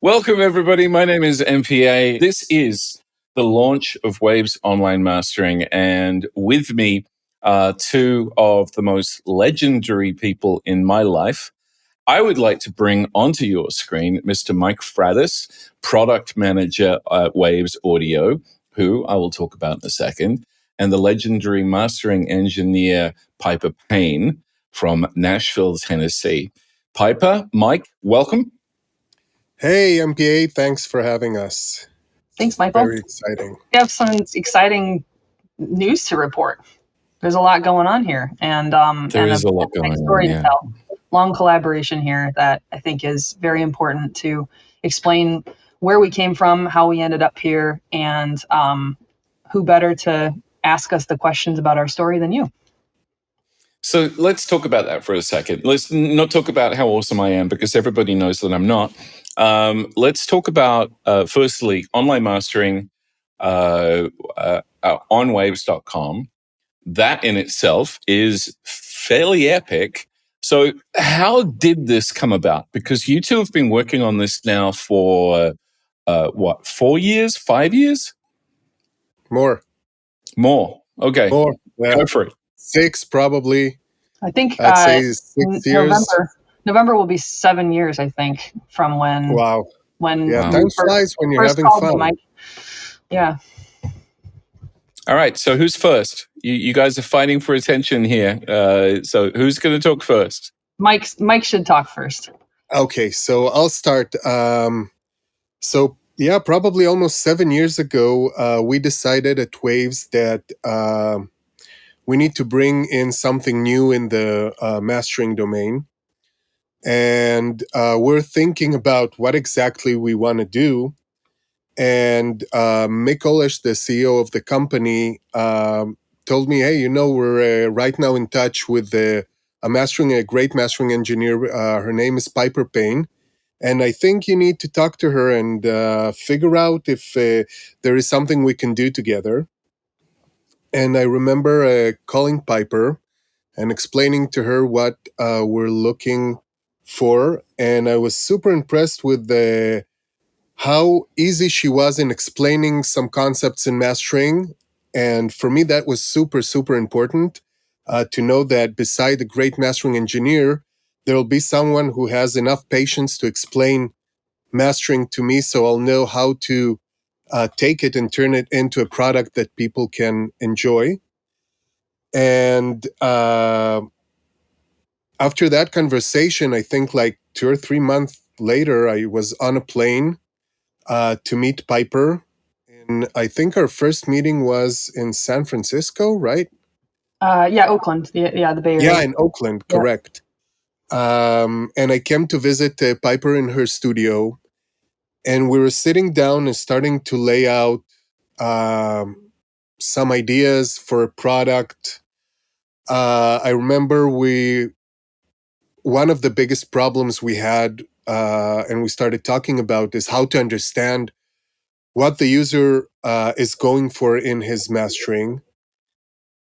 Welcome, everybody. My name is MPA. This is the launch of Waves Online Mastering, and with me are two of the most legendary people in my life. I would like to bring onto your screen Mr. Mike Fradis, product manager at Waves Audio, who I will talk about in a second, and the legendary mastering engineer Piper Payne from Nashville, Tennessee. Piper, Mike, welcome. Hey, MPA, thanks for having us. Thanks, Michael. Very exciting. We have some exciting news to report. There's a lot going on here, and There is a lot going story on. to tell. Long collaboration here that I think is very important to explain where we came from, how we ended up here, and who better to ask us the questions about our story than you. So let's talk about that for a second. Let's not talk about how awesome I am, because everybody knows that I'm not. Let's talk about, firstly, online mastering on waves.com. That in itself is fairly epic. So how did this come about? Because you two have been working on this now for, 4 years, 5 years? More. Okay. More. Yeah. Go for it. 6 probably. I think I'd say 6 years. November will be 7 years, I think, from when. Wow. When time flies when you're having fun. Mike. Yeah. All right. So who's first? You guys are fighting for attention here. So who's going to talk first? Mike should talk first. Okay, so I'll start. Probably almost 7 years ago, we decided at Waves that we need to bring in something new in the mastering domain. And we're thinking about what exactly we want to do. And Mick Olesh, the CEO of the company, told me, hey, we're right now in touch with a great mastering engineer. Her name is Piper Payne. And I think you need to talk to her and figure out if there is something we can do together. And I remember calling Piper and explaining to her what we're looking for. And I was super impressed with how easy she was in explaining some concepts in mastering. And for me, that was super, super important to know that beside a great mastering engineer, there will be someone who has enough patience to explain mastering to me, so I'll know how to take it and turn it into a product that people can enjoy. And after that conversation, I think like 2 or 3 months later, I was on a plane to meet Piper. And I think our first meeting was in San Francisco, right? Oakland. The Bay Area. Yeah, in Oakland, correct. And I came to visit Piper in her studio. And we were sitting down and starting to lay out some ideas for a product. I remember one of the biggest problems we had, and we started talking about, is how to understand what the user is going for in his mastering.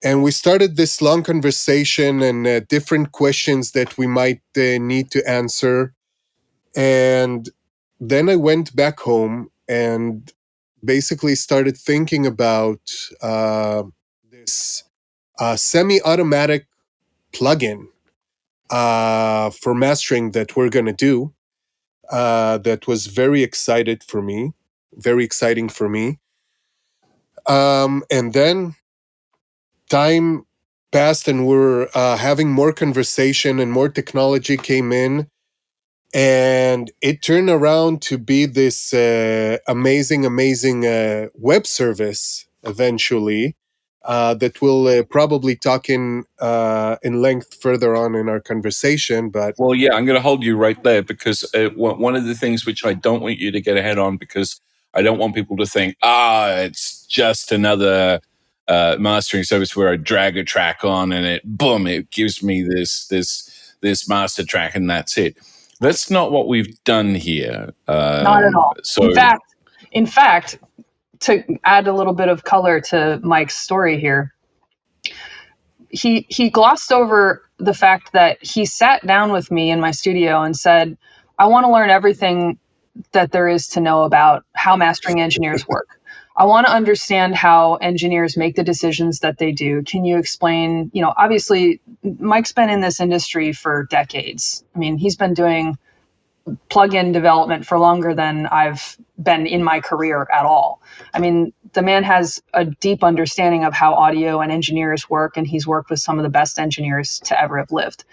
And we started this long conversation and different questions that we might need to answer. And then I went back home and basically started thinking about this semi-automatic plugin for mastering that we're going to do. That was very exciting for me. And then time passed and we're having more conversation and more technology came in. And it turned around to be this amazing web service eventually that we'll probably talk in length further on in our conversation. But well, yeah, I'm going to hold you right there, because one of the things which I don't want you to get ahead on, because I don't want people to think, it's just another mastering service where I drag a track on and it gives me this master track and that's it. That's not what we've done here. Not at all. So, in fact, to add a little bit of color to Mike's story here, he glossed over the fact that he sat down with me in my studio and said, I want to learn everything that there is to know about how mastering engineers work. I want to understand how engineers make the decisions that they do. Can you explain, obviously Mike's been in this industry for decades. I mean, he's been doing plugin development for longer than I've been in my career at all. I mean, the man has a deep understanding of how audio and engineers work, and he's worked with some of the best engineers to ever have lived.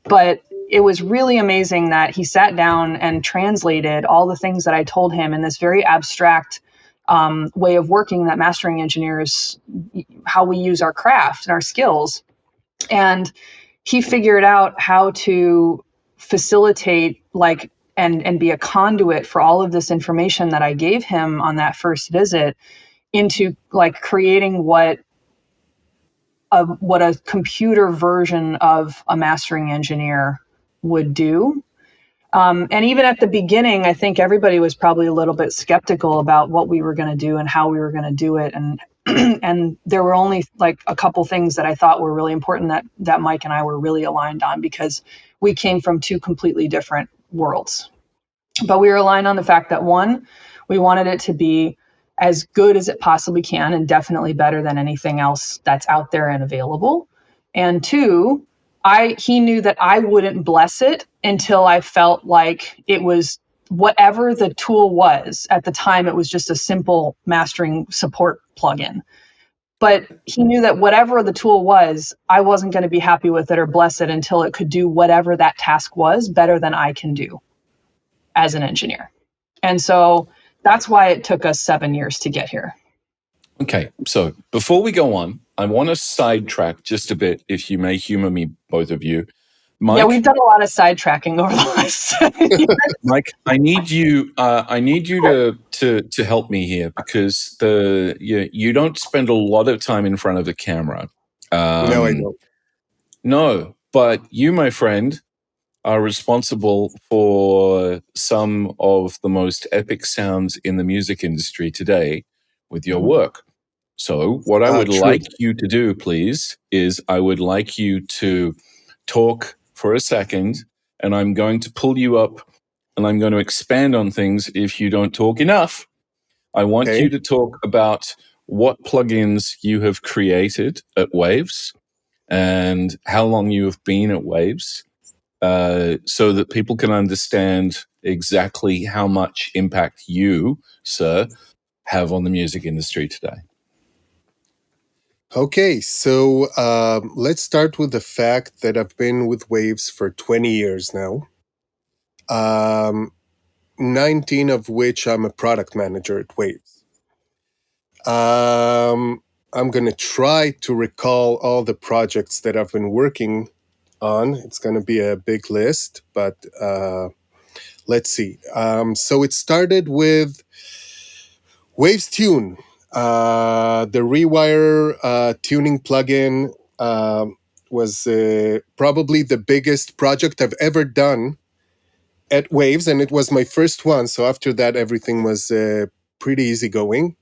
But it was really amazing that he sat down and translated all the things that I told him in this very abstract way of working that mastering engineers, how we use our craft and our skills. And he figured out how to facilitate and be a conduit for all of this information that I gave him on that first visit into creating what a computer version of a mastering engineer would do. And even at the beginning, I think everybody was probably a little bit skeptical about what we were going to do and how we were going to do it. And and there were only a couple things that I thought were really important that Mike and I were really aligned on, because we came from two completely different worlds. But we were aligned on the fact that, one, we wanted it to be as good as it possibly can and definitely better than anything else that's out there and available. And two, he knew that I wouldn't bless it until I felt like it was whatever the tool was. At the time, it was just a simple mastering support plugin. But he knew that whatever the tool was, I wasn't going to be happy with it or bless it until it could do whatever that task was better than I can do as an engineer. And so that's why it took us 7 years to get here. Okay, so before we go on, I want to sidetrack just a bit, if you may humor me, both of you. Mike, yeah, we've done a lot of sidetracking over the last 7 years. Mike, I need you to help me here, because you don't spend a lot of time in front of the camera. No, I don't. No, but you, my friend, are responsible for some of the most epic sounds in the music industry today with your work. So what I would like you to do, please, is I would like you to talk for a second, and I'm going to pull you up and I'm going to expand on things if you don't talk enough. I want you to talk about what plugins you have created at Waves and how long you have been at Waves, so that people can understand exactly how much impact you, sir, have on the music industry today. Okay, so let's start with the fact that I've been with Waves for 20 years now. 19 of which I'm a product manager at Waves. I'm going to try to recall all the projects that I've been working on. It's going to be a big list, but let's see. So it started with Waves Tune. The Rewire tuning plugin was probably the biggest project I've ever done at Waves, and it was my first one. So after that, everything was pretty easy going.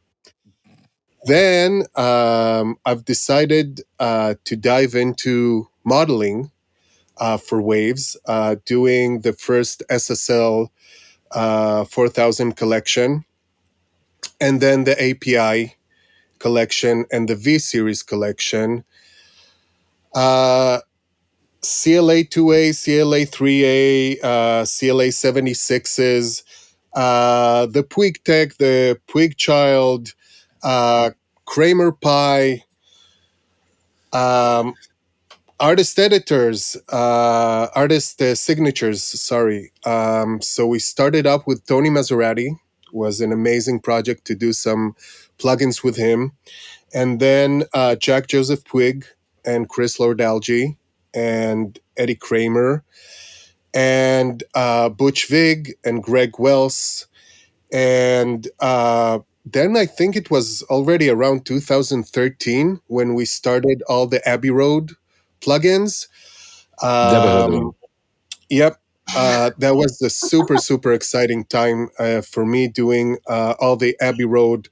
Then I've decided to dive into modeling for Waves, doing the first SSL 4000 collection, and then the API collection and the V-Series collection. CLA 2A, CLA 3A, CLA 76s, the Puig Tech, the Puig Child, Kramer Pi, artist editors, artist signatures, sorry. So we started up with Tony Maserati. It was an amazing project to do some plugins with him. And then Jack Joseph Puig and Chris Lordalgi and Eddie Kramer and Butch Vig and Greg Wells. And then I think it was already around 2013 when we started all the Abbey Road plugins. Never heard of them. Yep. That was a super, super exciting time for me doing all the Abbey Road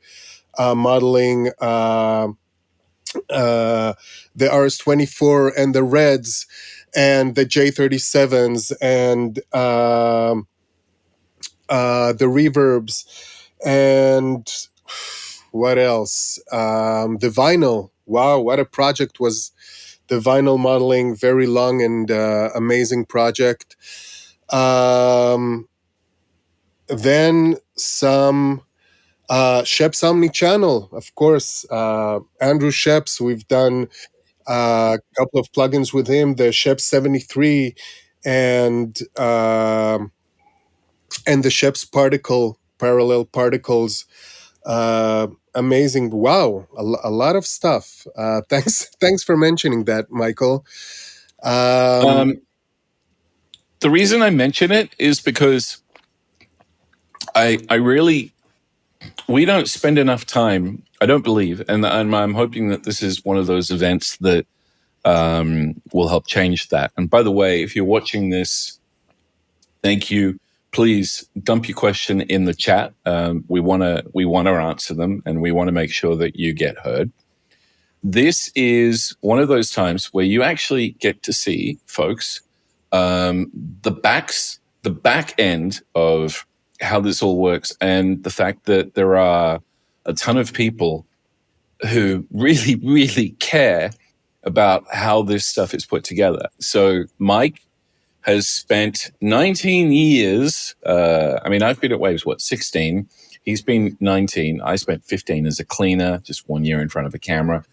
modeling, the RS-24 and the Reds and the J37s and the reverbs, and what else? The vinyl. Wow, what a project was the vinyl modeling. Very long and amazing project. Then some Shep's Omnichannel, of course. Andrew Shep's, we've done a couple of plugins with him, the Shep 73 and the Shep's parallel particles. Amazing. Wow, a lot of stuff. Thanks for mentioning that, Michael. The reason I mention it is because we don't spend enough time, I don't believe, and I'm hoping that this is one of those events that will help change that. And by the way, if you're watching this, thank you. Please dump your question in the chat. We want to answer them, and we want to make sure that you get heard. This is one of those times where you actually get to see, folks, the back end of how this all works, and the fact that there are a ton of people who really, really care about how this stuff is put together. So Mike has spent 19 years. I've been at Waves, 16? He's been 19. I spent 15 as a cleaner, just 1 year in front of a camera.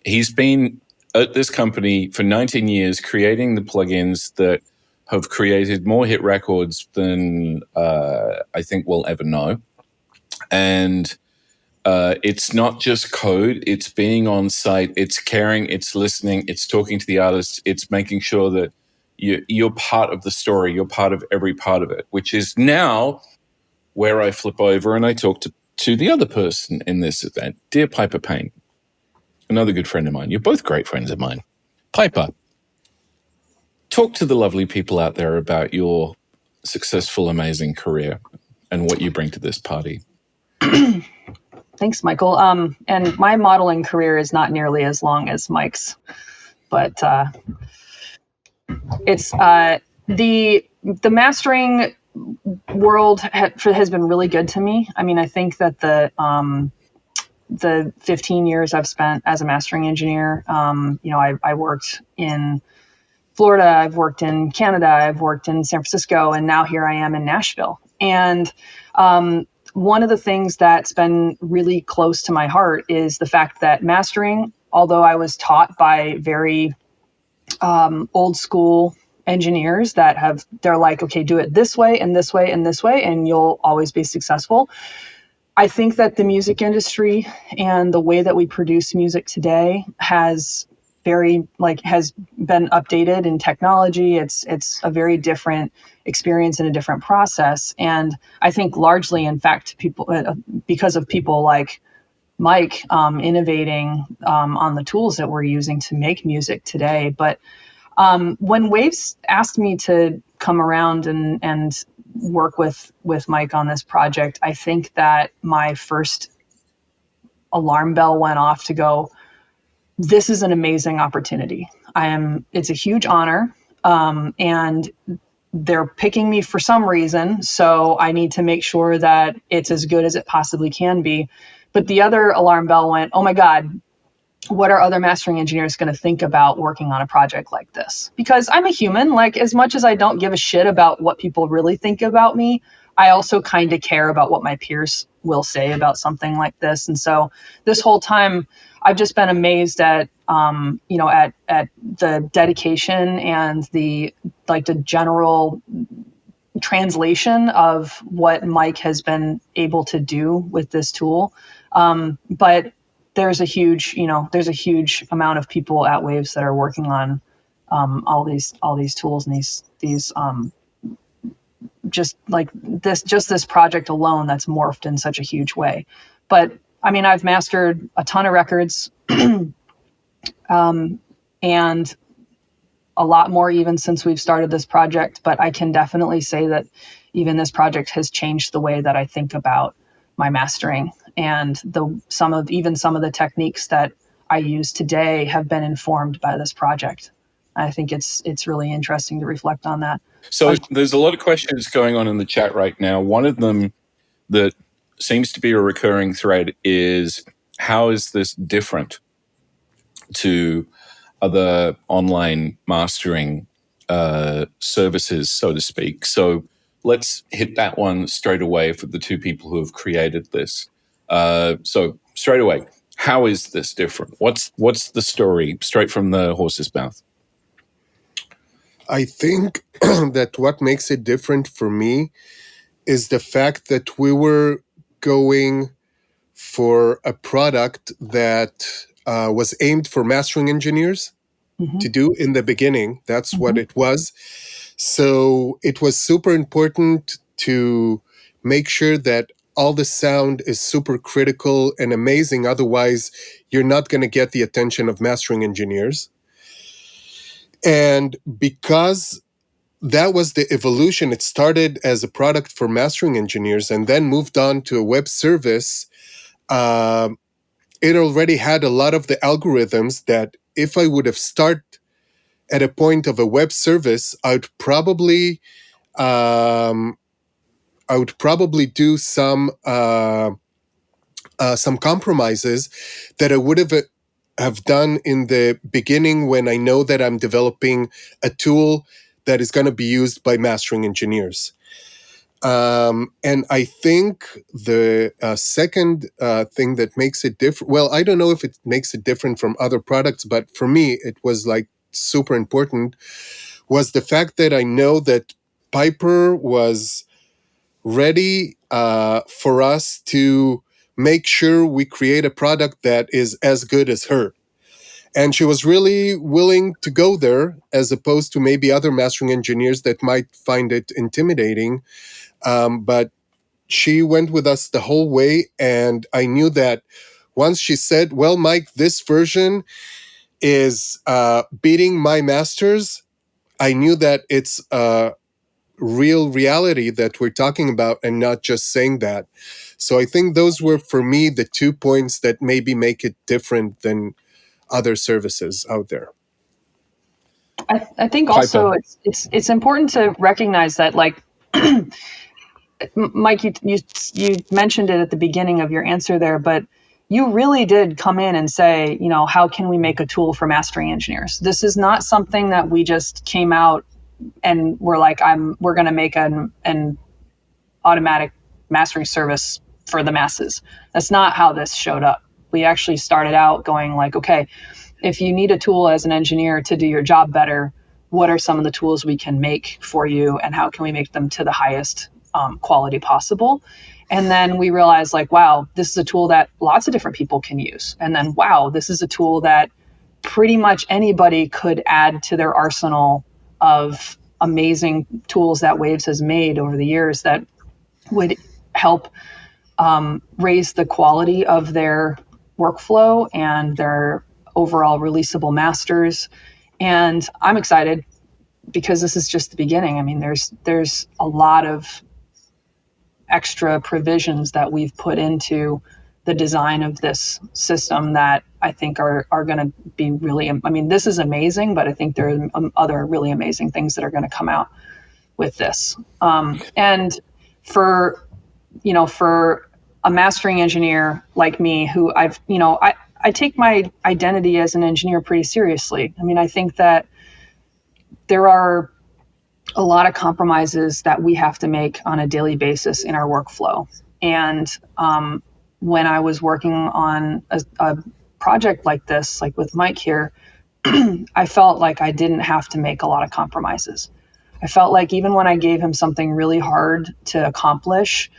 He's been at this company for 19 years, creating the plugins that have created more hit records than I think we'll ever know. And it's not just code, it's being on site, it's caring, it's listening, it's talking to the artists, it's making sure that you're part of the story, you're part of every part of it, which is now where I flip over and I talk to the other person in this event, dear Piper Payne, another good friend of mine. You're both great friends of mine. Piper, talk to the lovely people out there about your successful, amazing career and what you bring to this party. Thanks, Michael. And my modeling career is not nearly as long as Mike's, but it's the mastering world has been really good to me. I mean, I think that the 15 years I've spent as a mastering engineer, I worked in Florida, I've worked in Canada, I've worked in San Francisco, and now here I am in Nashville. And one of the things that's been really close to my heart is the fact that mastering, although I was taught by very old school engineers they're like, okay, do it this way and this way and this way, and you'll always be successful. I think that the music industry and the way that we produce music today has been updated in technology. It's a very different experience and a different process. And I think largely, in fact, because of people like Mike innovating on the tools that we're using to make music today. But when Waves asked me to come around and work with Mike on this project, I think that my first alarm bell went off to go, this is an amazing opportunity. It's a huge honor. And they're picking me for some reason. So I need to make sure that it's as good as it possibly can be. But the other alarm bell went, oh my God, what are other mastering engineers going to think about working on a project like this? Because I'm a human, like as much as I don't give a shit about what people really think about me, I also kind of care about what my peers will say about something like this. And so this whole time I've just been amazed at the dedication and the general translation of what Mike has been able to do with this tool. But there's a huge amount of people at Waves that are working on all these tools and these this project alone that's morphed in such a huge way. But I mean, I've mastered a ton of records and a lot more even since we've started this project. But I can definitely say that even this project has changed the way that I think about my mastering, and some of the techniques that I use today have been informed by this project. I think it's really interesting to reflect on that. So there's a lot of questions going on in the chat right now. One of them that seems to be a recurring thread is, how is this different to other online mastering services, so to speak? So let's hit that one straight away for the two people who have created this. So straight away, how is this different? What's the story straight from the horse's mouth? I think that what makes it different for me is the fact that we were going for a product that was aimed for mastering engineers to do in the beginning. That's what it was. So it was super important to make sure that all the sound is super critical and amazing. Otherwise, you're not going to get the attention of mastering engineers. And because that was the evolution, it started as a product for mastering engineers and then moved on to a web service. It already had a lot of the algorithms that if I would have started at a point of a web service, I would probably do some compromises that I would have done in the beginning when I know that I'm developing a tool that is going to be used by mastering engineers. And I think the second thing that makes it different, well, I don't know if it makes it different from other products, but for me, it was like super important, was the fact that I know that Piper was ready for us to make sure we create a product that is as good as her. And she was really willing to go there, as opposed to maybe other mastering engineers that might find it intimidating. But she went with us the whole way. And I knew that once she said, well, Mike, this version is beating my masters, I knew that it's a real reality that we're talking about and not just saying that. So I think those were, for me, the 2 points that maybe make it different than other services out there. I think also it's important to recognize that, like, Mike, you mentioned it at the beginning of your answer there, but you really did come in and say, how can we make a tool for mastering engineers? This is not something that we just came out and we're like, we're going to make an automatic mastering service for the masses. That's not how this showed up. We actually started out going like, okay, if you need a tool as an engineer to do your job better, what are some of the tools we can make for you, and how can we make them to the highest quality possible? And then we realized, like, wow, this is a tool that lots of different people can use. And then, wow, this is a tool that pretty much anybody could add to their arsenal of amazing tools that Waves has made over the years that would help raise the quality of their workflow and their overall releasable masters. And I'm excited because this is just the beginning. I mean, there's a lot of extra provisions that we've put into the design of this system that I think are going to be really, I mean, this is amazing, but I think there are other really amazing things that are going to come out with this. And for a mastering engineer like me, who I take my identity as an engineer pretty seriously. I mean, I think that there are a lot of compromises that we have to make on a daily basis in our workflow. And when I was working on a project like this, like with Mike here, I felt like I didn't have to make a lot of compromises. I felt like even when I gave him something really hard to accomplish,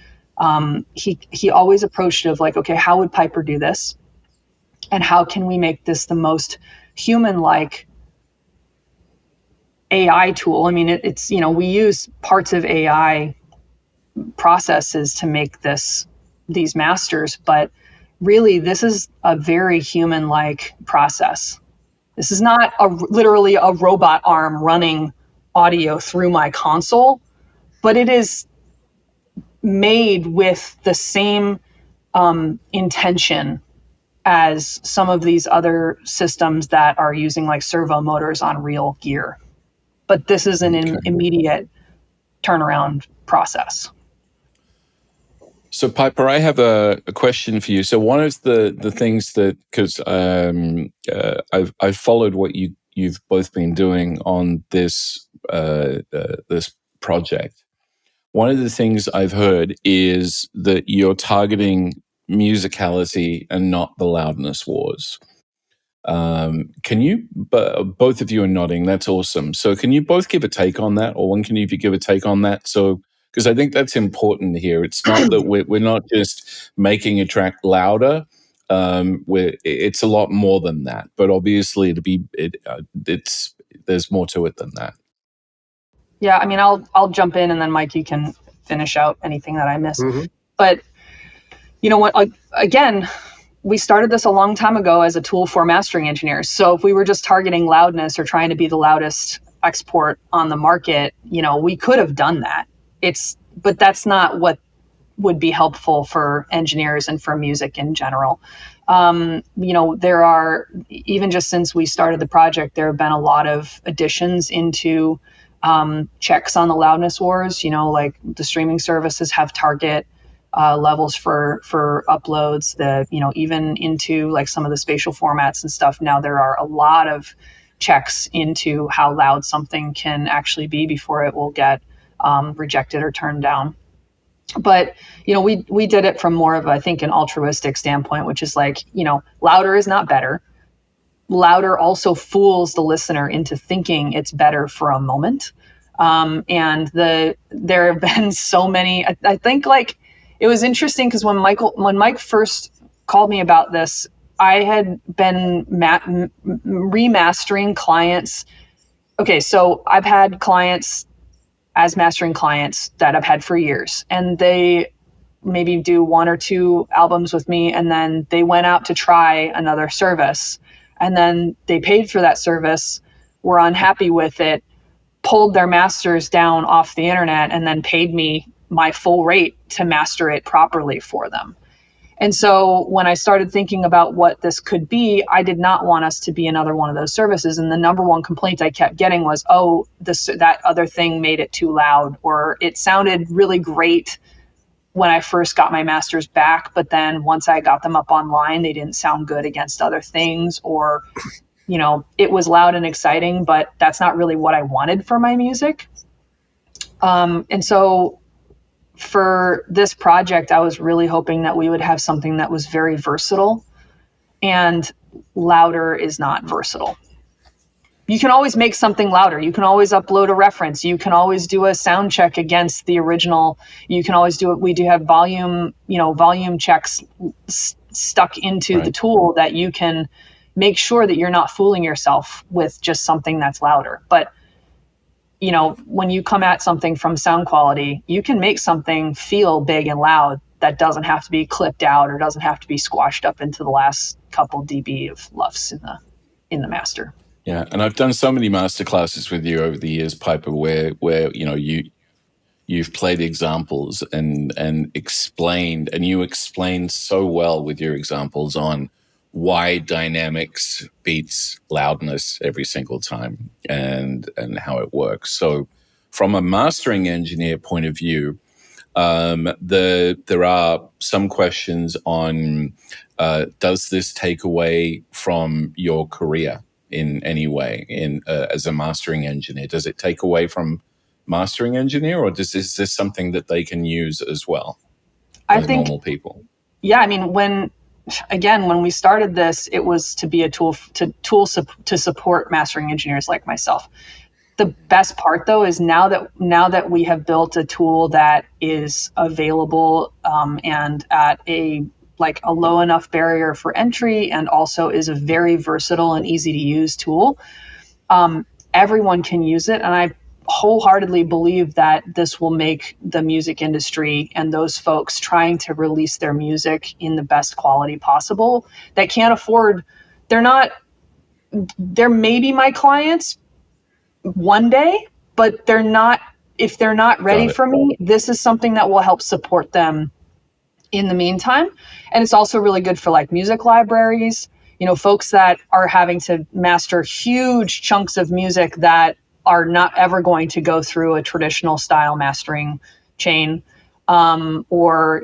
he always approached it of like, okay, how would Piper do this? And how can we make this the most human-like AI tool? I mean, it's we use parts of AI processes to make these masters, but really this is a very human-like process. This is not literally a robot arm running audio through my console, but it is made with the same intention as some of these other systems that are using like servo motors on real gear. But this is an immediate turnaround process. So, Piper, I have a question for you. So, one of the things that, because I've followed what you've both been doing on this this project. One of the things I've heard is that you're targeting musicality and not the loudness wars. Can you, both of you are nodding, that's awesome. So can you both give a take on that, or one can you give a take on that? So, because I think that's important here. It's not that we're not just making a track louder. It's a lot more than that, but obviously there's more to it than that. Yeah, I mean, I'll jump in, and then Mike, you can finish out anything that I miss. Mm-hmm. But you know what? Again, we started this a long time ago as a tool for mastering engineers. So if we were just targeting loudness or trying to be the loudest export on the market, you know, we could have done that. But that's not what would be helpful for engineers and for music in general. You know, there are, even just since we started the project, there have been a lot of additions into checks on the loudness wars. You know, like the streaming services have target levels for uploads, that, you know, even into like some of the spatial formats and stuff. Now there are a lot of checks into how loud something can actually be before it will get rejected or turned down. But, you know, we did it from more of, I think, an altruistic standpoint, which is like, you know, louder is not better. Louder also fools the listener into thinking it's better for a moment. And there have been so many, I think, like, it was interesting because when Mike first called me about this, I had been remastering clients. Okay, so I've had clients as mastering clients that I've had for years, and they maybe do 1 or 2 albums with me, and then they went out to try another service, and then they paid for that service, were unhappy with it, pulled their masters down off the internet, and then paid me my full rate to master it properly for them. And so when I started thinking about what this could be, I did not want us to be another one of those services. And the number one complaint I kept getting was, oh, that other thing made it too loud, or it sounded really great when I first got my masters back, but then once I got them up online, they didn't sound good against other things, or, you know, it was loud and exciting, but that's not really what I wanted for my music. And so for this project, I was really hoping that we would have something that was very versatile, and louder is not versatile. You can always make something louder. You can always upload a reference. You can always do a sound check against the original. You can always do it. We do have volume checks stuck into the tool that you can make sure that you're not fooling yourself with just something that's louder. But you know, when you come at something from sound quality, you can make something feel big and loud that doesn't have to be clipped out or doesn't have to be squashed up into the last couple dB of LUFS in the master. Yeah, and I've done so many master classes with you over the years, Piper, where you know you've played examples and explained, and you explained so well with your examples on why dynamics beats loudness every single time, and how it works. So from a mastering engineer point of view, there are some questions on does this take away from your career in any way as a mastering engineer? Does it take away from mastering engineer, or is this something that they can use as well? I think normal people. Yeah, I mean, when we started this, it was to be a tool to support mastering engineers like myself. The best part, though, is now that we have built a tool that is available and at a low enough barrier for entry, and also is a very versatile and easy to use tool, everyone can use it. And I wholeheartedly believe that this will make the music industry and those folks trying to release their music in the best quality possible that can't afford, they're maybe my clients one day, but if they're not ready for me, this is something that will help support them in the meantime. And it's also really good for like music libraries, folks that are having to master huge chunks of music that are not ever going to go through a traditional style mastering chain, or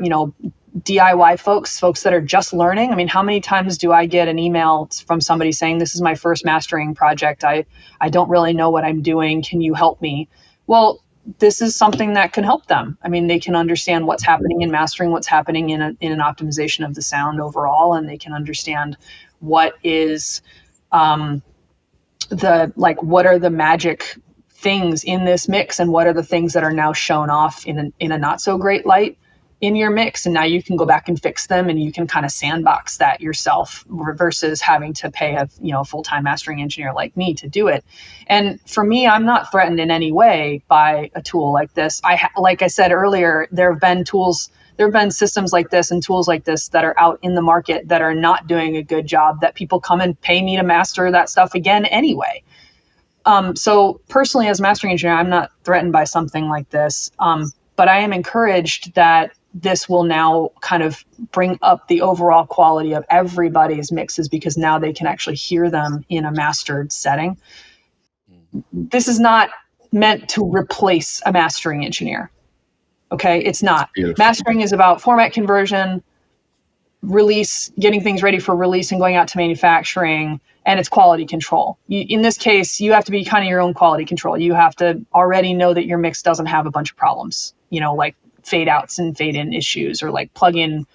DIY folks that are just learning. I mean, how many times do I get an email from somebody saying, this is my first mastering project, I don't really know what I'm doing, can you help me? Well, this is something that can help them. I mean, they can understand what's happening in mastering, what's happening in an optimization of the sound overall, and they can understand what is what are the magic things in this mix, and what are the things that are now shown off in a not so great light in your mix, and now you can go back and fix them, and you can kind of sandbox that yourself versus having to pay a full-time mastering engineer like me to do it. And for me, I'm not threatened in any way by a tool like this. Like I said earlier, there have been systems like this and tools like this that are out in the market that are not doing a good job, that people come and pay me to master that stuff again anyway. So personally, as a mastering engineer, I'm not threatened by something like this, but I am encouraged that this will now kind of bring up the overall quality of everybody's mixes, because now they can actually hear them in a mastered setting. This is not meant to replace a mastering engineer. Okay, it's not. Beautiful. Mastering is about format conversion, release, getting things ready for release and going out to manufacturing, and it's quality control. In this case, you have to be kind of your own quality control. You have to already know that your mix doesn't have a bunch of problems, like fade outs and fade in issues, or like plug in,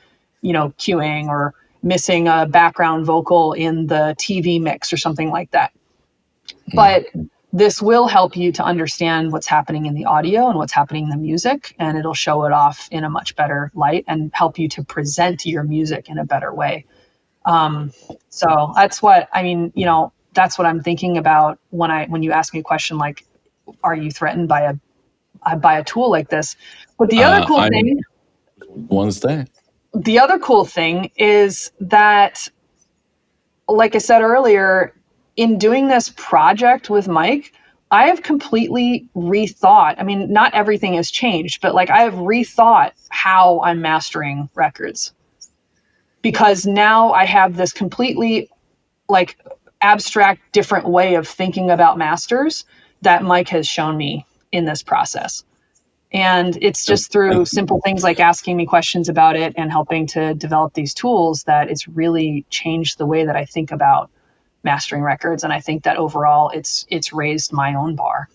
queuing, or missing a background vocal in the TV mix or something like that. But this will help you to understand what's happening in the audio and what's happening in the music, and it'll show it off in a much better light and help you to present your music in a better way. So that's what that's what I'm thinking about when you ask me a question like, are you threatened by a tool like this? But the other cool thing, one's there. The other cool thing is that, like I said earlier, in doing this project with Mike, I have completely rethought. I mean, not everything has changed, but I have rethought how I'm mastering records, because now I have this completely abstract, different way of thinking about masters that Mike has shown me in this process. And it's just through simple things like asking me questions about it and helping to develop these tools that it's really changed the way that I think about mastering records. And I think that overall it's raised my own bar.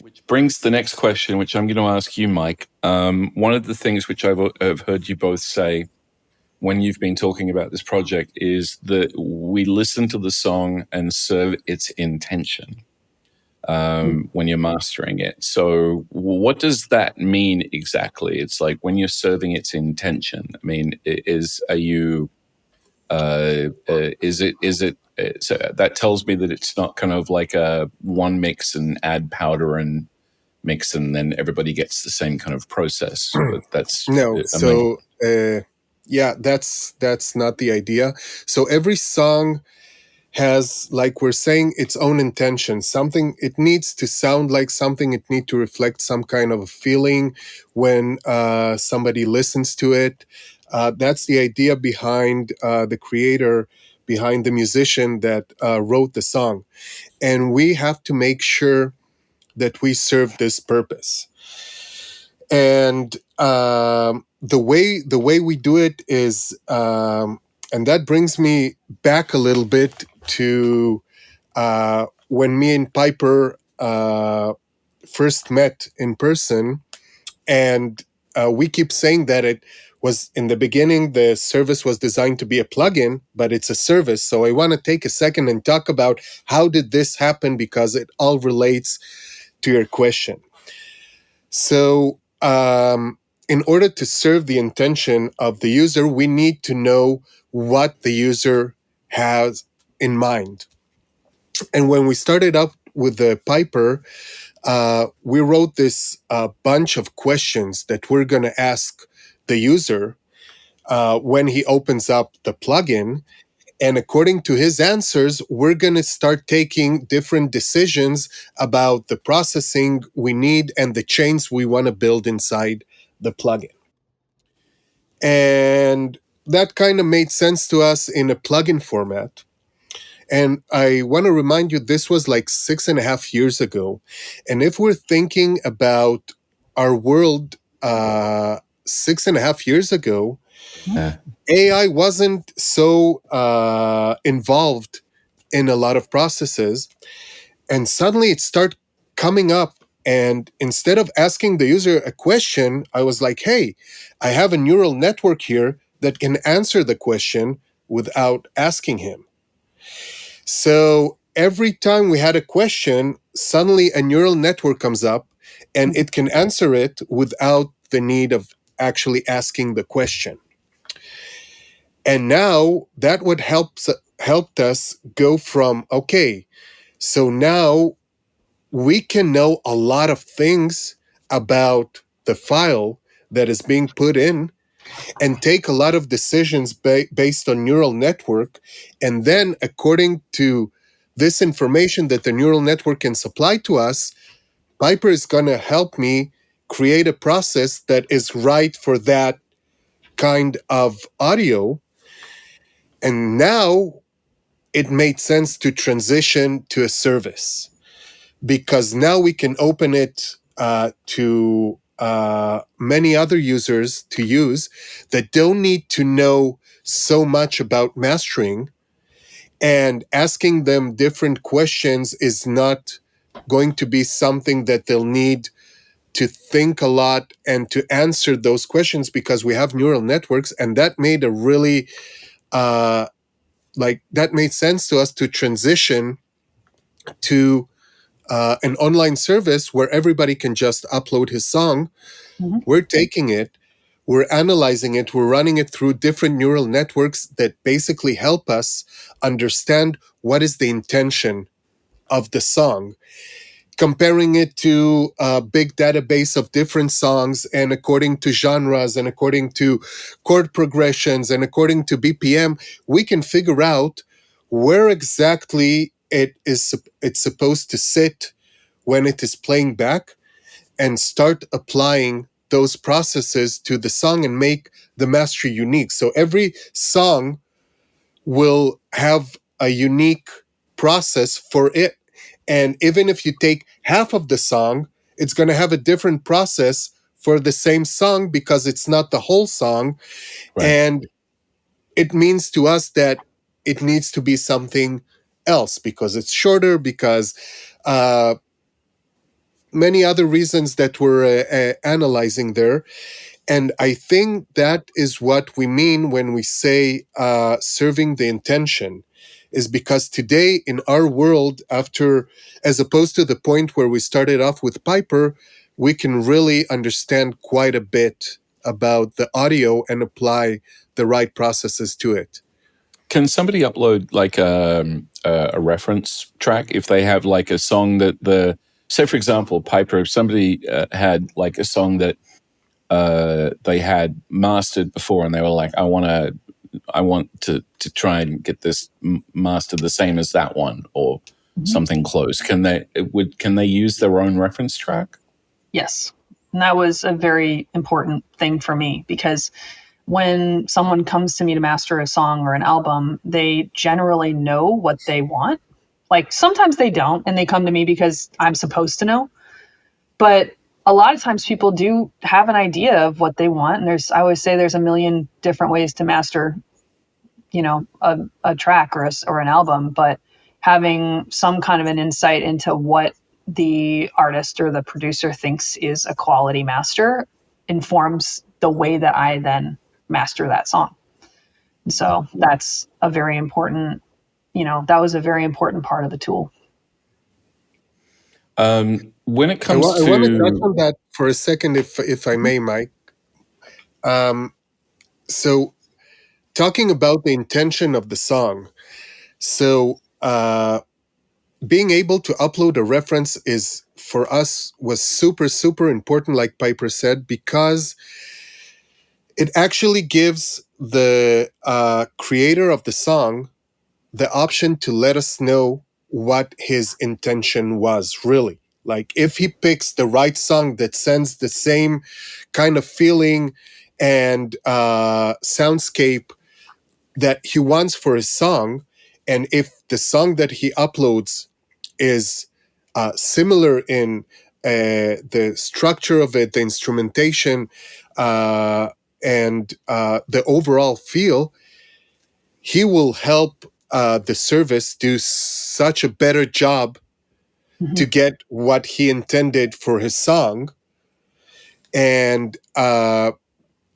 Which brings the next question, which I'm going to ask you, Mike. One of the things which I've heard you both say when you've been talking about this project is that we listen to the song and serve its intention when you're mastering it. So what does that mean exactly? It's like when you're serving its intention. I mean, is it so that tells me that it's not kind of like a one mix and add powder and mix and then everybody gets the same kind of process. But that's no. So that's not the idea. So every song has, like we're saying, its own intention. Something, it needs to sound like something. It needs to reflect some kind of a feeling when somebody listens to it. That's the idea behind the creator, behind the musician that wrote the song. And we have to make sure that we serve this purpose. And the way we do it is, and that brings me back a little bit to when me and Piper first met in person, and we keep saying that it was in the beginning, the service was designed to be a plugin, but it's a service. So I want to take a second and talk about how did this happen, because it all relates to your question. So in order to serve the intention of the user, we need to know what the user has in mind. And when we started up with the Piper, we wrote this bunch of questions that we're going to ask the user when he opens up the plugin. And according to his answers, we're going to start taking different decisions about the processing we need and the chains we want to build inside the plugin. And that kind of made sense to us in a plugin format. And I want to remind you, this was like 6.5 years ago. And if we're thinking about our world 6.5 years ago, Yeah. AI wasn't so involved in a lot of processes. And suddenly it started coming up. And instead of asking the user a question, I was like, hey, I have a neural network here that can answer the question without asking him. So every time we had a question, suddenly a neural network comes up and it can answer it without the need of actually asking the question. And now that would helped us go from, okay, so now we can know a lot of things about the file that is being put in and take a lot of decisions based on neural network. And then according to this information that the neural network can supply to us, Piper is going to help me create a process that is right for that kind of audio. And now it made sense to transition to a service, because now we can open it to many other users to use that don't need to know so much about mastering. And asking them different questions is not going to be something that they'll need to think a lot and to answer those questions, because we have neural networks. And that made a really that made sense to us to transition to an online service where everybody can just upload his song. Mm-hmm. We're taking it, we're analyzing it, we're running it through different neural networks that basically help us understand what is the intention of the song, comparing it to a big database of different songs, and according to genres and according to chord progressions and according to BPM, we can figure out where exactly it's supposed to sit when it is playing back, and start applying those processes to the song and make the mastery unique. So every song will have a unique process for it. And even if you take half of the song, it's going to have a different process for the same song, because it's not the whole song. Right. And it means to us that it needs to be something else, because it's shorter, because many other reasons that we're analyzing there. And I think that is what we mean when we say serving the intention, is because today in our world, as opposed to the point where we started off with Piper, we can really understand quite a bit about the audio and apply the right processes to it. Can somebody upload like a reference track if they have like a song that say for example, Piper, if somebody had like a song that they had mastered before and they were like, I want to try and get this mastered the same as that one or something close. Can they use their own reference track? Yes. And that was a very important thing for me, because when someone comes to me to master a song or an album, they generally know what they want. Like sometimes they don't, and they come to me because I'm supposed to know. But a lot of times people do have an idea of what they want. And I always say there's a million different ways to master, a track or an album, but having some kind of an insight into what the artist or the producer thinks is a quality master informs the way that I then master that song. So that's a very important, that was a very important part of the tool. When it comes I want to touch on that for a second, if I may, Mike. So talking about the intention of the song. So being able to upload a reference for us was super, super important, like Piper said, because it actually gives the creator of the song the option to let us know what his intention was really. Like if he picks the right song that sends the same kind of feeling and soundscape that he wants for his song. And if the song that he uploads is similar in the structure of it, the instrumentation, and the overall feel, he will help the service do such a better job to get what he intended for his song. And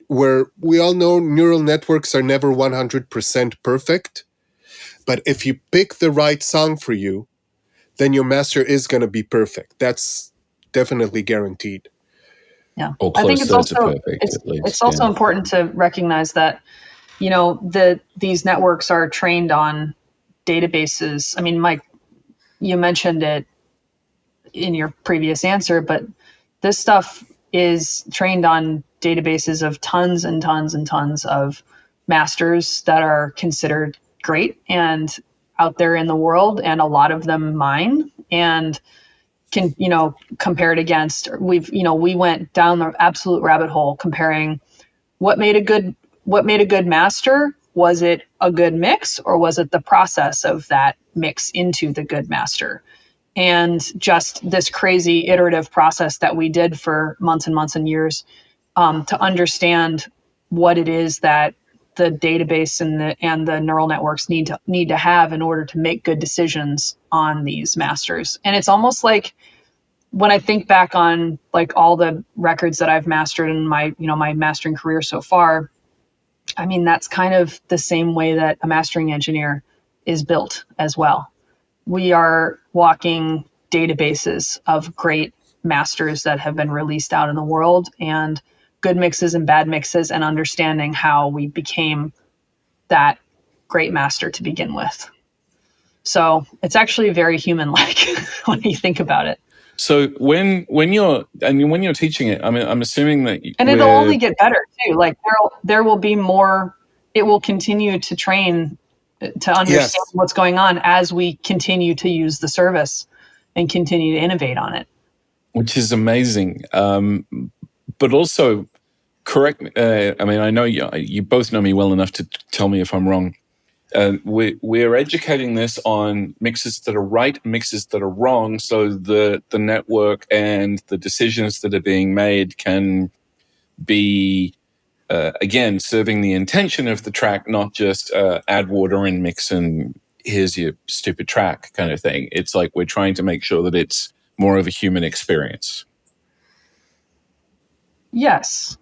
where we all know neural networks are never 100% perfect, but if you pick the right song for you, then your master is going to be perfect. That's definitely guaranteed. Yeah, Or I think it's closer to also perfect, at least. it's also important to recognize that these networks are trained on databases. I mean, Mike, you mentioned it in your previous answer, but this stuff is trained on databases of tons and tons and tons of masters that are considered great and out there in the world, and a lot of them mine, and can compare it against. We went down the absolute rabbit hole comparing what made a good master. Was it a good mix, or was it the process of that mix into the good master? And just this crazy iterative process that we did for months and months and years, to understand what it is that the database and the neural networks need to have in order to make good decisions on these masters. And it's almost like, when I think back on like all the records that I've mastered in my mastering career so far, I mean, that's kind of the same way that a mastering engineer is built as well. We are walking databases of great masters that have been released out in the world, and good mixes and bad mixes, and understanding how we became that great master to begin with. So it's actually very human-like when you think about it. So when you're teaching it, I mean, I'm assuming that, and it'll only get better too. Like there will be more. It will continue to train to understand what's going on as we continue to use the service and continue to innovate on it, which is amazing. But also, correct. I mean, I know you both know me well enough to tell me if I'm wrong. We're educating this on mixes that are right, mixes that are wrong, so the network and the decisions that are being made can be, again, serving the intention of the track, not just add water and mix and here's your stupid track kind of thing. It's like we're trying to make sure that it's more of a human experience. Yes,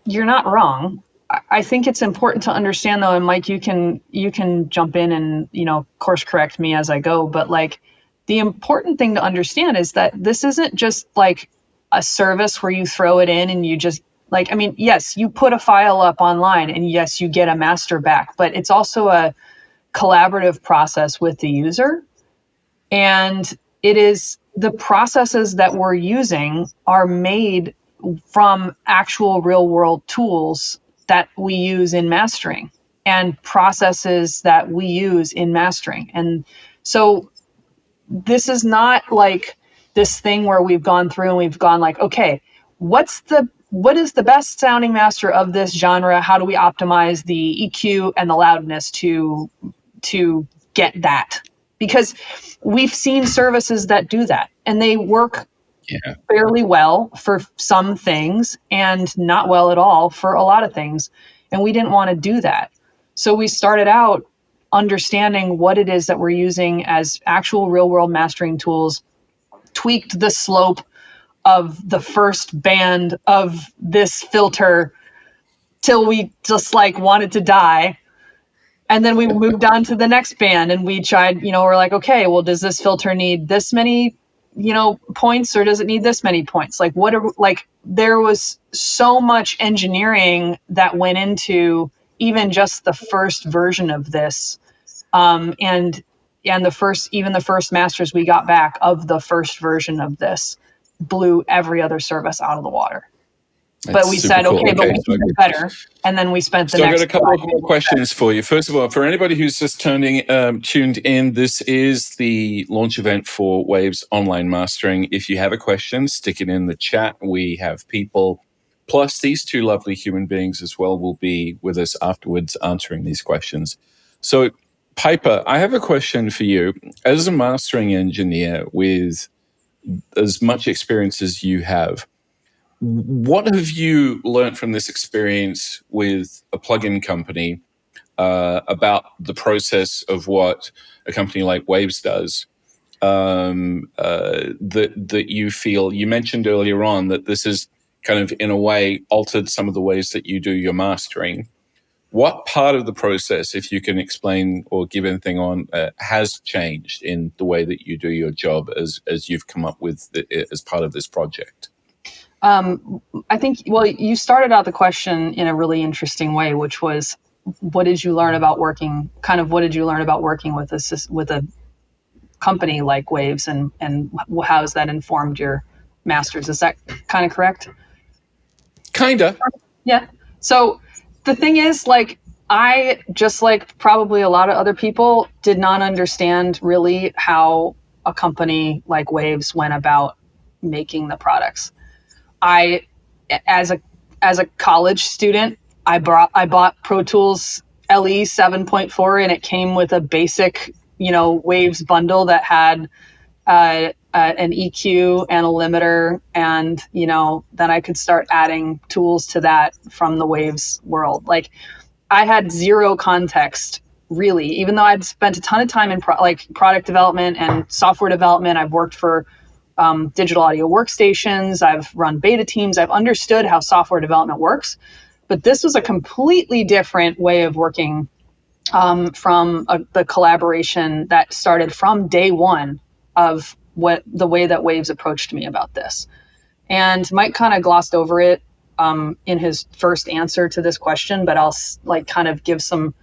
you're not wrong. I think it's important to understand, though, and Mike, you can jump in and course correct me as I go. But like, the important thing to understand is that this isn't just like a service where you throw it in and you just like. I mean, yes, you put a file up online, and yes, you get a master back, but it's also a collaborative process with the user, and it is the processes that we're using are made from actual real world tools that we use in mastering and processes that we use in mastering. And so this is not like this thing where we've gone through and we've gone like, okay, what is the best sounding master of this genre? How do we optimize the EQ and the loudness to get that? Because we've seen services that do that, and they work fairly well for some things and not well at all for a lot of things. And we didn't want to do that. So we started out understanding what it is that we're using as actual real world mastering tools, tweaked the slope of the first band of this filter till we just like wanted to die. And then we moved on to the next band, and we tried, we're like, okay, well, does this filter need this many points, or does it need this many points? Like, there was so much engineering that went into even just the first version of this. And the first masters we got back of the first version of this blew every other service out of the water. But we said, cool. Okay, but we can get better. And then we spent the next. So I got a couple of more questions for you. First of all, for anybody who's just tuned in, this is the launch event for Waves Online Mastering. If you have a question, stick it in the chat. We have people plus these two lovely human beings as well will be with us afterwards answering these questions. So, Piper, I have a question for you. As a mastering engineer with as much experience as you have, what have you learned from this experience with a plugin company about the process of what a company like Waves does? That you feel, you mentioned earlier on that this has kind of in a way altered some of the ways that you do your mastering. What part of the process, if you can explain or give anything on, has changed in the way that you do your job as you've come up with as part of this project? I think, well, you started out the question in a really interesting way, which was, what did you learn about working with a company like Waves, and how has that informed your masters? Is that kind of correct? Kinda. Yeah. So the thing is, like, I, just like probably a lot of other people, did not understand really how a company like Waves went about making the products. As a college student, I bought Pro Tools LE 7.4, and it came with a basic, Waves bundle that had an EQ and a limiter, and then I could start adding tools to that from the Waves world. Like, I had zero context, really, even though I'd spent a ton of time in product development and software development. I've worked for digital audio workstations. I've run beta teams. I've understood how software development works, but this was a completely different way of working, from the collaboration that started from day one of the way that Waves approached me about this. And Mike kind of glossed over it in his first answer to this question, but I'll kind of give some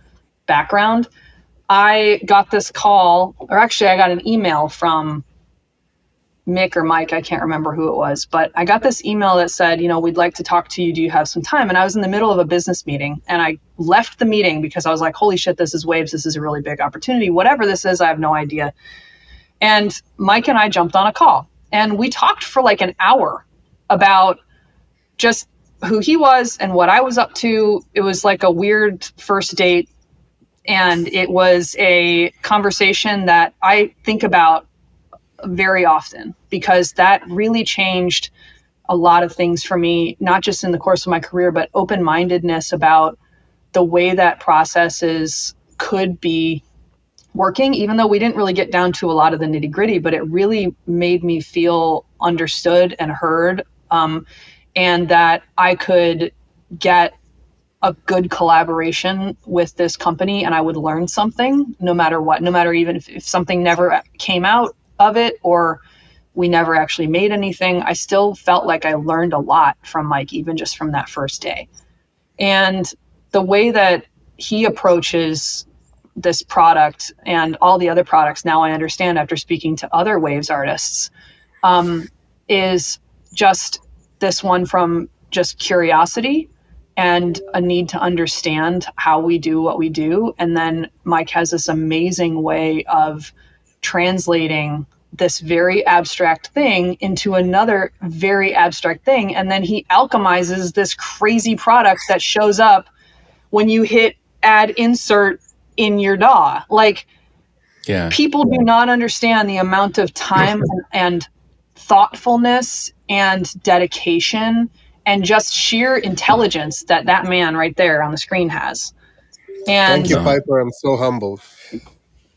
background. I got this call, or actually I got an email from Mick or Mike, I can't remember who it was, but I got this email that said, we'd like to talk to you. Do you have some time? And I was in the middle of a business meeting, and I left the meeting because I was like, holy shit, this is Waves. This is a really big opportunity. Whatever this is, I have no idea. And Mike and I jumped on a call, and we talked for like an hour about just who he was and what I was up to. It was like a weird first date, and it was a conversation that I think about very often, because that really changed a lot of things for me, not just in the course of my career, but open-mindedness about the way that processes could be working, even though we didn't really get down to a lot of the nitty-gritty, but it really made me feel understood and heard, and that I could get a good collaboration with this company, and I would learn something no matter what, no matter even if something never came out of it or we never actually made anything. I still felt like I learned a lot from Mike, even just from that first day. And the way that he approaches this product and all the other products, now I understand after speaking to other Waves artists, is just this one from just curiosity and a need to understand how we do what we do. And then Mike has this amazing way of translating this very abstract thing into another very abstract thing. And then he alchemizes this crazy product that shows up when you hit add insert in your DAW. Like, people do not understand the amount of time and thoughtfulness and dedication and just sheer intelligence that man right there on the screen has. And thank you, Piper. I'm so humbled.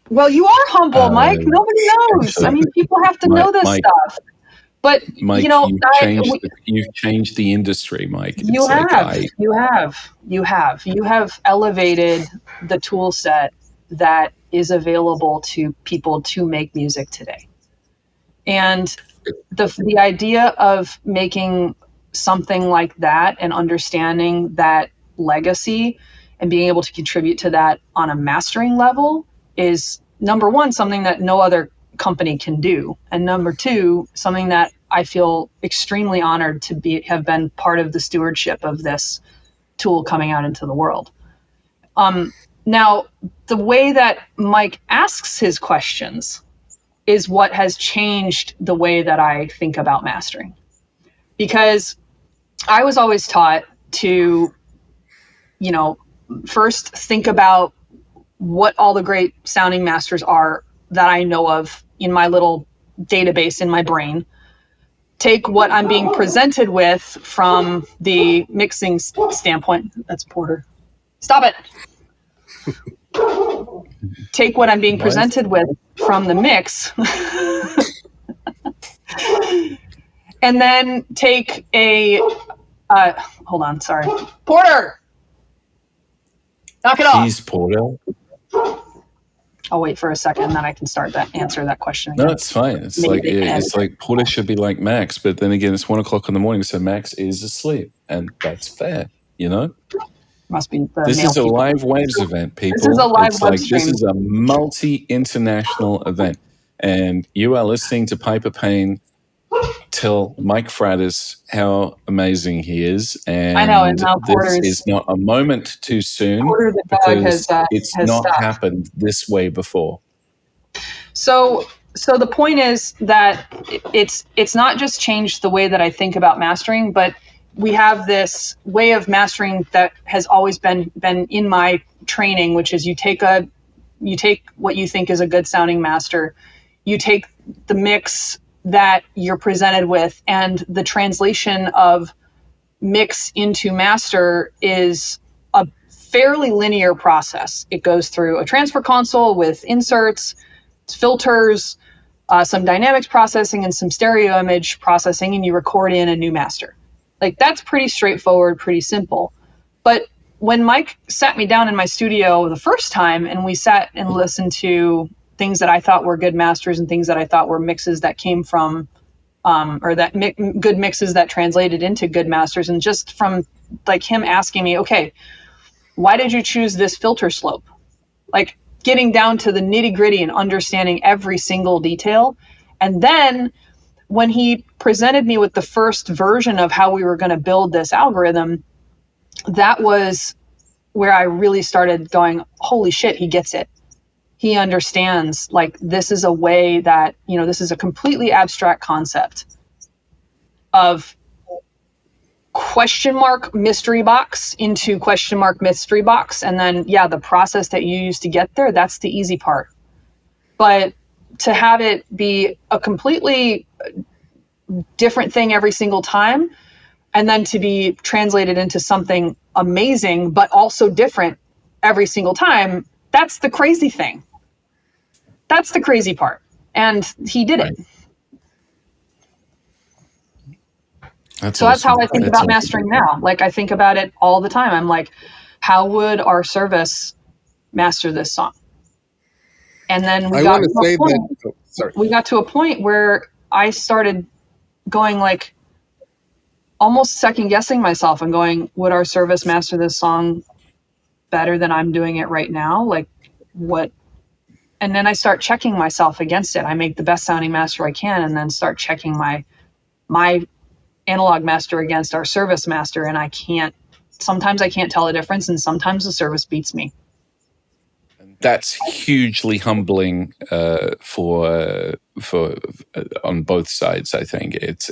Well, you are humble, Mike. Nobody knows. Actually, I mean, people have to know this stuff. But Mike, you've changed the industry, Mike. You have elevated the tool set that is available to people to make music today. And the idea of making something like that and understanding that legacy and being able to contribute to that on a mastering level is, number one, something that no other company can do. And number two, something that I feel extremely honored to have been part of the stewardship of this tool coming out into the world. Now, the way that Mike asks his questions is what has changed the way that I think about mastering. Because I was always taught to, first think about what all the great sounding masters are that I know of in my little database in my brain. Take what I'm being presented with from the mixing standpoint. That's Porter. Stop it. Take what I'm being presented with from the mix. And then take a, hold on, sorry. Porter! Knock it off. He's Porter. I'll wait for a second, then I can answer that question again. No, it's fine. It's like Porter should be like Max, but then again, it's 1 o'clock in the morning, so Max is asleep, and that's fair, Must be the This male is a people. live waves event, people. This is a live web This stream. is a multi-international event, and you are listening to Piper Payne tell Mike Fradis how amazing he is, and I know, and now this is not a moment too soon Porter the dog because has not stopped. happened this way before. So the point is that it's not just changed the way that I think about mastering, but we have this way of mastering that has always been in my training, which is you take what you think is a good sounding master, you take the mix that you're presented with, and the translation of mix into master is a fairly linear process. It goes through a transfer console with inserts, filters, some dynamics processing, and some stereo image processing, and you record in a new master. Like, that's pretty straightforward, pretty simple. But when Mike sat me down in my studio the first time and we sat and listened to things that I thought were good masters and things that I thought were mixes that came from, good mixes that translated into good masters, and just from like him asking me, okay, why did you choose this filter slope? Like, getting down to the nitty gritty and understanding every single detail. And then when he presented me with the first version of how we were going to build this algorithm, that was where I really started going, holy shit, he gets it. He understands, like, this is a way that, this is a completely abstract concept of question mark mystery box into question mark mystery box. And then, the process that you use to get there, that's the easy part. But to have it be a completely different thing every single time, and then to be translated into something amazing, but also different every single time, that's the crazy thing. That's the crazy part. And he did it. That's how I think about mastering now. Like, I think about it all the time. I'm like, how would our service master this song? And then we got to a point where I started going, like, almost second guessing myself and going, would our service master this song better than I'm doing it right now? Like, what? And then I start checking myself against it. I make the best sounding master I can, and then start checking my analog master against our service master, and sometimes I can't tell the difference, and sometimes the service beats me. That's hugely humbling for on both sides. I think it's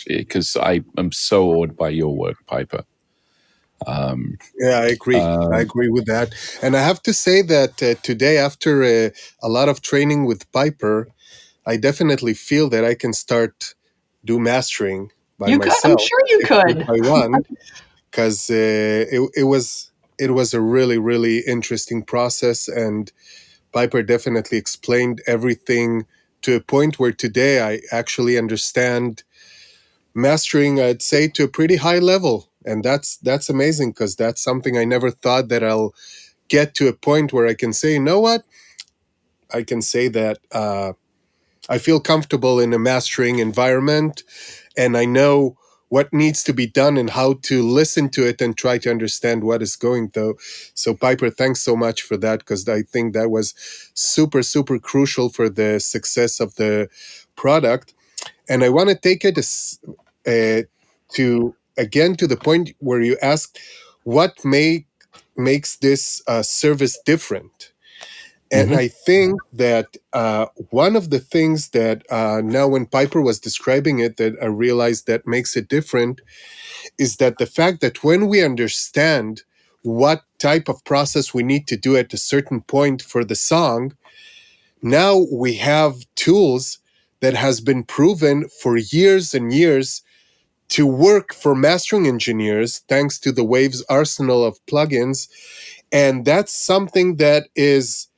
because I am so awed by your work, Piper. I agree. I agree with that. And I have to say that today, after a lot of training with Piper, I definitely feel that I can start do mastering by myself. I'm sure you could. If I want, because it was a really, really interesting process, and Piper definitely explained everything to a point where today I actually understand mastering, I'd say, to a pretty high level. And that's amazing, because that's something I never thought that I'll get to a point where I can say, you know what? I can say that I feel comfortable in a mastering environment, and I know what needs to be done and how to listen to it and try to understand what is going though. So Piper, thanks so much for that, because I think that was super, super crucial for the success of the product. And I want to take it to the point where you asked what makes this service different. And I think that one of the things that now when Piper was describing it, that I realized that makes it different is that the fact that when we understand what type of process we need to do at a certain point for the song, now we have tools that has been proven for years and years to work for mastering engineers, thanks to the Waves arsenal of plugins. And that's something that is,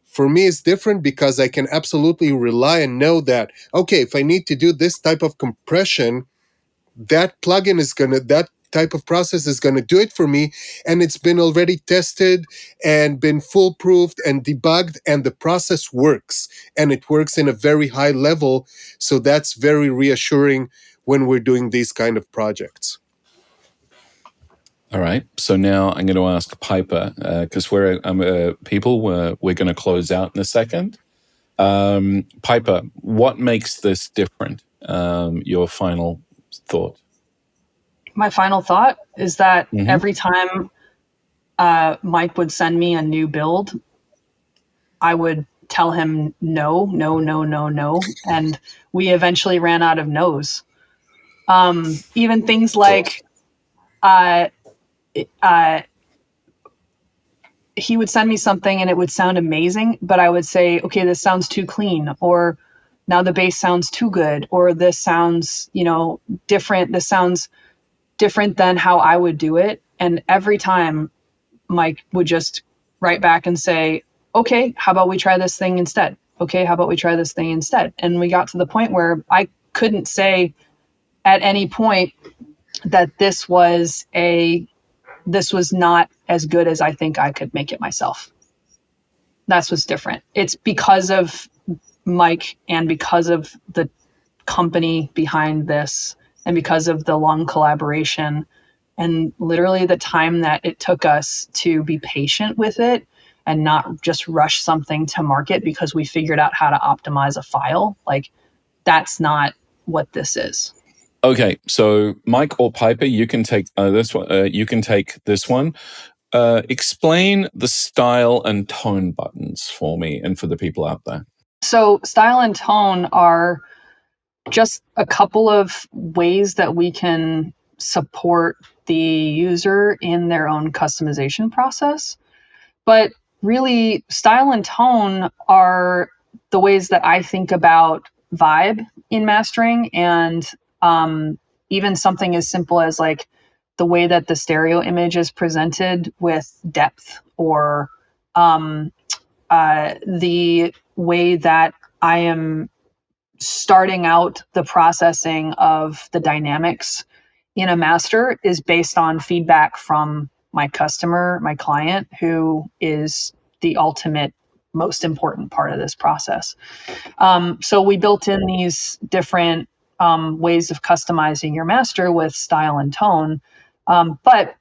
for me, is different because I can absolutely rely and know that, okay, if I need to do this type of compression, that plugin is going to, that type of process is going to do it for me. And it's been already tested and been foolproofed and debugged, and the process works. And it works in a very high level. So that's very reassuring when we're doing these kind of projects. All right. So now I'm going to ask Piper, because we're going to close out in a second. Piper, what makes this different? Your final thought. My final thought is that every time Mike would send me a new build, I would tell him no, no, no, no, no. And we eventually ran out of no's. Even things like he would send me something and it would sound amazing, but I would say, okay, this sounds too clean, or now the bass sounds too good, or this sounds, different. This sounds different than how I would do it. And every time Mike would just write back and say, okay, how about we try this thing instead? Okay, how about we try this thing instead? And we got to the point where I couldn't say at any point that this was not as good as I think I could make it myself. That's what's different. It's because of Mike and because of the company behind this and because of the long collaboration and literally the time that it took us to be patient with it and not just rush something to market because we figured out how to optimize a file. Like, that's not what this is. Okay, so Mike or Piper, you can take this one. You can take this one. Explain the style and tone buttons for me and for the people out there. So style and tone are just a couple of ways that we can support the user in their own customization process. But really, style and tone are the ways that I think about vibe in mastering, and even something as simple as like the way that the stereo image is presented with depth, or the way that I am starting out the processing of the dynamics in a master is based on feedback from my customer, my client, who is the ultimate most important part of this process. So we built in these different ways of customizing your master with style and tone. But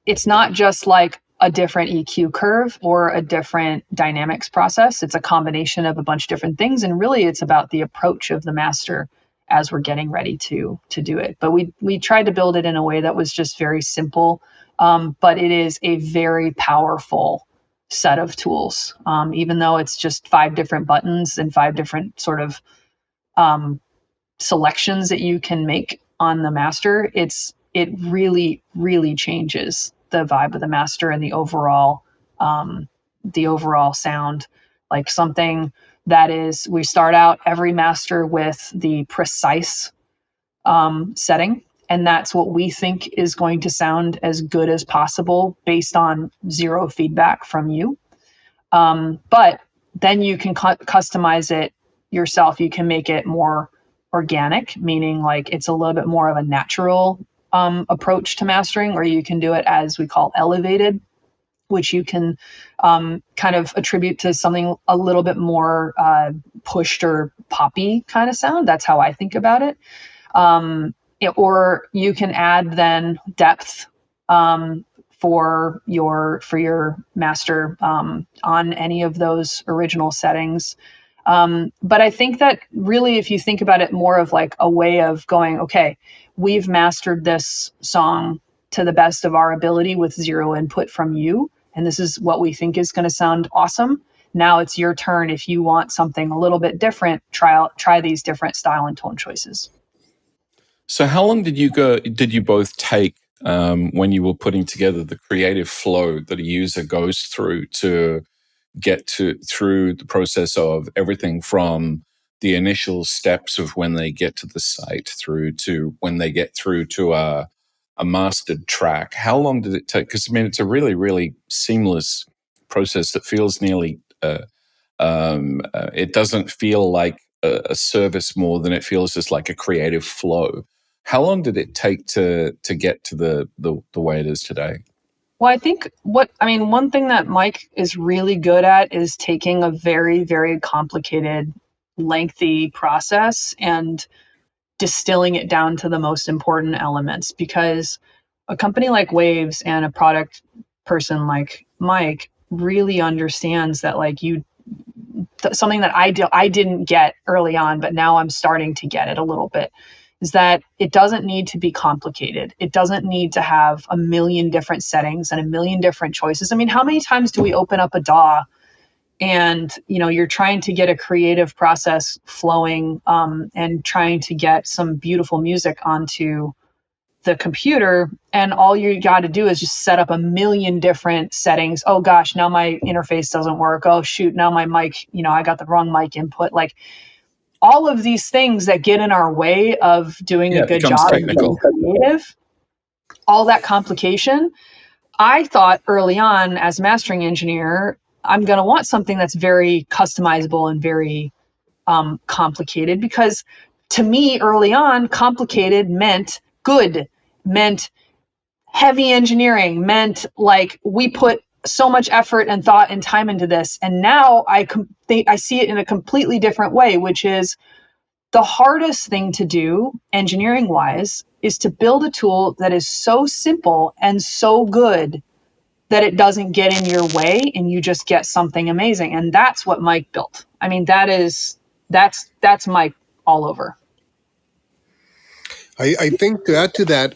it's not just like a different EQ curve or a different dynamics process. It's a combination of a bunch of different things. And really it's about the approach of the master as we're getting ready to do it. But we tried to build it in a way that was just very simple. But it is a very powerful set of tools. Even though it's just 5 different buttons and 5 different sort of selections that you can make on the master, it really, really changes the vibe of the master and the overall sound. Like something that is, we start out every master with the precise setting, and that's what we think is going to sound as good as possible based on 0 feedback from you. But then you can customize it yourself. You can make it more organic, meaning like it's a little bit more of a natural approach to mastering, or you can do it as we call elevated, which you can kind of attribute to something a little bit more pushed or poppy kind of sound. That's how I think about it. Or you can add then depth for your master on any of those original settings. But I think that really, if you think about it more of like a way of going, okay, we've mastered this song to the best of our ability with 0 input from you. and this is what we think is going to sound awesome. Now it's your turn. If you want something a little bit different, try these different style and tone choices. So how long did you both take when you were putting together the creative flow that a user goes through to get through the process of everything from the initial steps of when they get to the site through to when they get through to a mastered track? How long did it take? Because I mean, it's a really, really seamless process that feels nearly. It doesn't feel like a service more than it feels just like a creative flow. How long did it take to get to the way it is today? Well, I think one thing that Mike is really good at is taking a very, very complicated, lengthy process and distilling it down to the most important elements, because a company like Waves and a product person like Mike really understands that something that I didn't get early on, but now I'm starting to get it a little bit, is that it doesn't need to be complicated. It doesn't need to have a million different settings and a million different choices. I mean, how many times do we open up a DAW and you're trying to get a creative process flowing and trying to get some beautiful music onto the computer, and all you got to do is just set up a million different settings. Oh gosh, now my interface doesn't work. Oh shoot, now my mic, I got the wrong mic input. Like all of these things that get in our way of doing a good job of being creative, all that complication. I thought early on as a mastering engineer, I'm going to want something that's very customizable and very complicated, because to me early on, complicated meant good, meant heavy engineering, meant like we put so much effort and thought and time into this. And now I see it in a completely different way, which is the hardest thing to do engineering wise is to build a tool that is so simple and so good that it doesn't get in your way and you just get something amazing. And that's what Mike built. I mean, that's Mike all over. I think to add to that,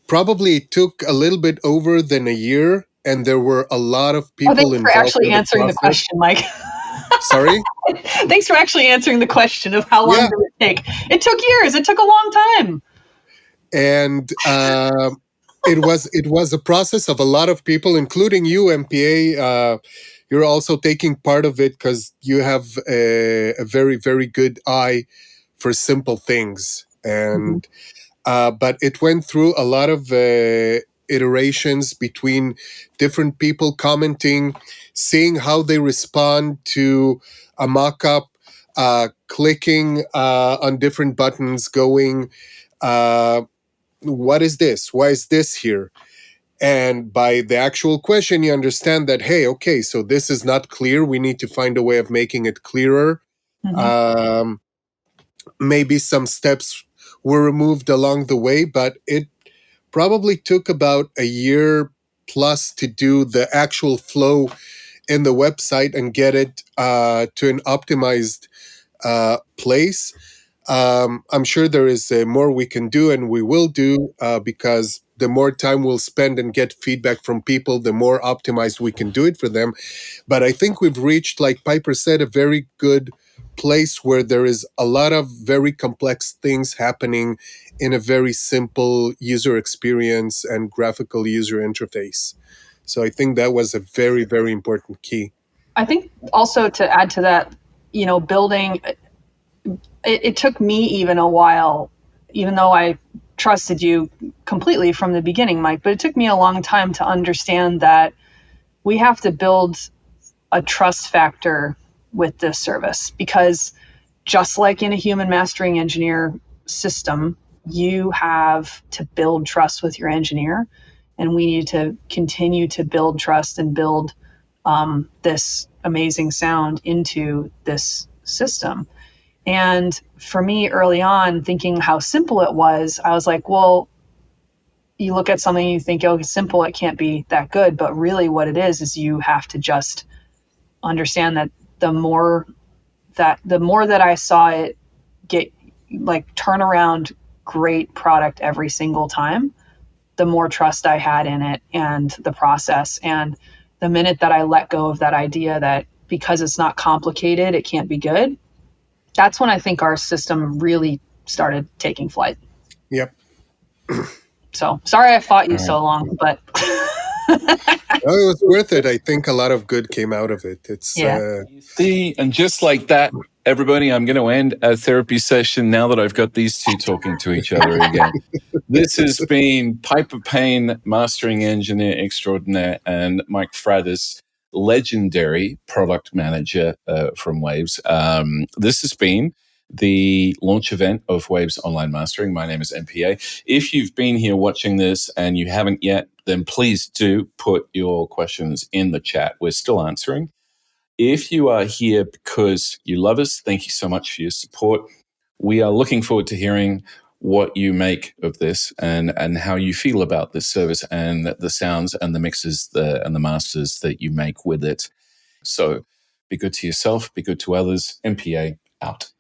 probably it took a little bit over than a year, and there were a lot of people involved. Thanks for actually answering the question, Mike. Sorry? Thanks for actually answering the question of how long did it take. It took years. It took a long time. And it was a process of a lot of people, including you, MPA. You're also taking part of it because you have a very, very good eye for simple things. And but it went through a lot of iterations between different people commenting, seeing how they respond to a mock-up, clicking on different buttons, going, what is this? Why is this here? And by the actual question, you understand that, hey, okay, so this is not clear. We need to find a way of making it clearer. Maybe some steps were removed along the way, but it probably took about a year plus to do the actual flow in the website and get it to an optimized place. I'm sure there is more we can do, and we will do, because the more time we'll spend and get feedback from people, the more optimized we can do it for them. But I think we've reached, like Piper said, a very good place where there is a lot of very complex things happening in a very simple user experience and graphical user interface. So I think that was a very, very important key. I think also to add to that, building, it took me even a while, even though I trusted you completely from the beginning, Mike, but it took me a long time to understand that we have to build a trust factor with this service, because just like in a human mastering engineer system, you have to build trust with your engineer, and we need to continue to build trust and build this amazing sound into this system. And for me early on, thinking how simple it was, I was like, well, you look at something and you think, oh, it's simple, it can't be that good. But really what it is you have to just understand that the more that I saw it get turn around great product every single time, the more trust I had in it and the process. And the minute that I let go of that idea that because it's not complicated, it can't be good, that's when I think our system really started taking flight. Yep. So sorry I fought you so long, but Well, it was worth it. I think a lot of good came out of it. It's and just like that, everybody, I'm going to end a therapy session now that I've got these two talking to each other again. This has been Piper Payne, mastering engineer extraordinaire, and Mike Fradis, legendary product manager from Waves. This has been the launch event of Waves Online Mastering. My name is MPA. If you've been here watching this and you haven't yet, then please do put your questions in the chat. We're still answering. If you are here because you love us, thank you so much for your support. We are looking forward to hearing what you make of this and how you feel about this service and the sounds and the mixes and the masters that you make with it. So be good to yourself, be good to others. MPA out.